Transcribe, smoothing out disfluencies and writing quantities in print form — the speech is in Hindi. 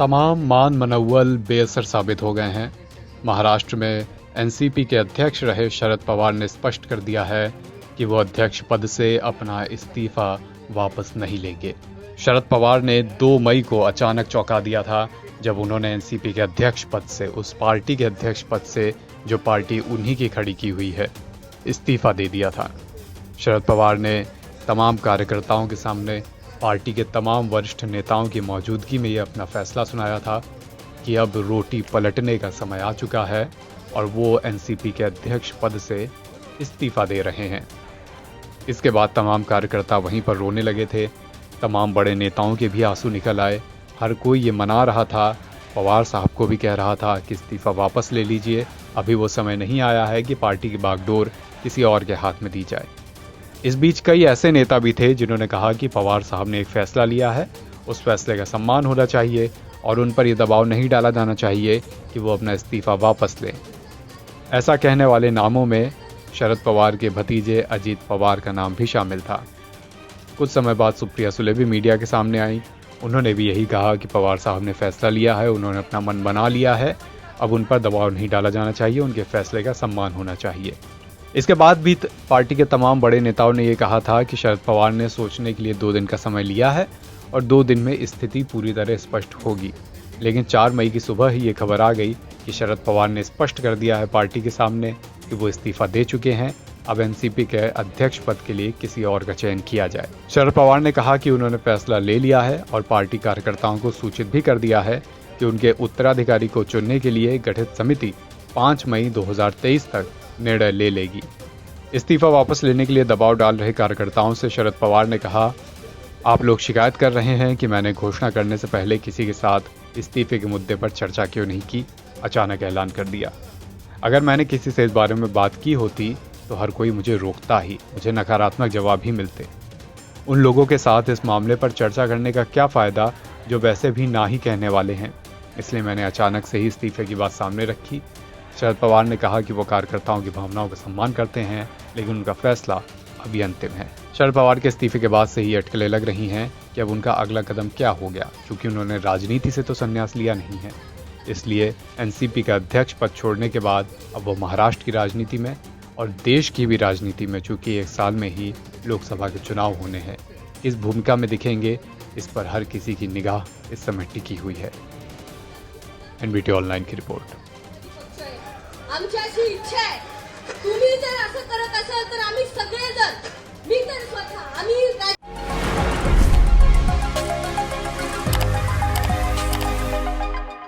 तमाम मान मनव्वल बेअसर साबित हो गए हैं। महाराष्ट्र में एनसीपी के अध्यक्ष रहे शरद पवार ने स्पष्ट कर दिया है कि वो अध्यक्ष पद से अपना इस्तीफा वापस नहीं लेंगे। शरद पवार ने 2 मई को अचानक चौंका दिया था जब उन्होंने एनसीपी के अध्यक्ष पद से, उस पार्टी के अध्यक्ष पद से जो पार्टी उन्हीं की खड़ी की हुई है, इस्तीफा दे दिया था। शरद पवार ने तमाम कार्यकर्ताओं के सामने पार्टी के तमाम वरिष्ठ नेताओं की मौजूदगी में ये अपना फैसला सुनाया था कि अब रोटी पलटने का समय आ चुका है और वो एनसीपी के अध्यक्ष पद से इस्तीफा दे रहे हैं। इसके बाद तमाम कार्यकर्ता वहीं पर रोने लगे थे। तमाम बड़े नेताओं के भी आंसू निकल आए। हर कोई ये मना रहा था, पवार साहब को भी कह रहा था कि इस्तीफा वापस ले लीजिए, अभी वो समय नहीं आया है कि पार्टी की बागडोर किसी और के हाथ में दी जाए। इस बीच कई ऐसे नेता भी थे जिन्होंने कहा कि पवार साहब ने एक फैसला लिया है, उस फैसले का सम्मान होना चाहिए और उन पर यह दबाव नहीं डाला जाना चाहिए कि वो अपना इस्तीफा वापस लें। ऐसा कहने वाले नामों में शरद पवार के भतीजे अजीत पवार का नाम भी शामिल था। कुछ समय बाद सुप्रिया सुले भी मीडिया के सामने आई। उन्होंने भी यही कहा कि पवार साहब ने फैसला लिया है, उन्होंने अपना मन बना लिया है, अब उन पर दबाव नहीं डाला जाना चाहिए, उनके फैसले का सम्मान होना चाहिए। इसके बाद भी पार्टी के तमाम बड़े नेताओं ने यह कहा था कि शरद पवार ने सोचने के लिए 2 दिन का समय लिया है और 2 दिन में स्थिति पूरी तरह स्पष्ट होगी। लेकिन 4 मई की सुबह ही ये खबर आ गई कि शरद पवार ने स्पष्ट कर दिया है पार्टी के सामने कि वो इस्तीफा दे चुके हैं, अब एनसीपी के अध्यक्ष पद के लिए किसी और का चयन किया जाए। शरद पवार ने कहा कि उन्होंने फैसला ले लिया है और पार्टी कार्यकर्ताओं को सूचित भी कर दिया है कि उनके उत्तराधिकारी को चुनने के लिए गठित समिति 5 मई 2023 तक निर्णय ले लेगी। इस्तीफा वापस लेने के लिए दबाव डाल रहे कार्यकर्ताओं से शरद पवार ने कहा, आप लोग शिकायत कर रहे हैं कि मैंने घोषणा करने से पहले किसी के साथ इस्तीफे के मुद्दे पर चर्चा क्यों नहीं की, अचानक ऐलान कर दिया। अगर मैंने किसी से इस बारे में बात की होती तो हर कोई मुझे रोकता ही, मुझे नकारात्मक जवाब ही मिलते। उन लोगों के साथ इस मामले पर चर्चा करने का क्या फ़ायदा जो वैसे भी ना ही कहने वाले हैं, इसलिए मैंने अचानक से ही इस्तीफे की बात सामने रखी। शरद पवार ने कहा कि वो कार्यकर्ताओं की भावनाओं का सम्मान करते हैं, लेकिन उनका फैसला अभी अंतिम है। शरद पवार के इस्तीफे के बाद से ही अटकलें लग रही हैं कि अब उनका अगला कदम क्या हो गया, क्योंकि उन्होंने राजनीति से तो संन्यास लिया नहीं है। इसलिए एनसीपी का अध्यक्ष पद छोड़ने के बाद अब वो महाराष्ट्र की राजनीति में और देश की भी राजनीति में, चूंकि 1 साल में ही लोकसभा के चुनाव होने हैं, इस भूमिका में दिखेंगे। इस पर हर किसी की निगाह इस समय टिकी हुई है। एनबीटी ऑनलाइन की रिपोर्ट। आमची इच्छा आहे, तुम्ही जर असं करत असाल तर आम्ही सगळेजण, मी तर स्वतः आम्ही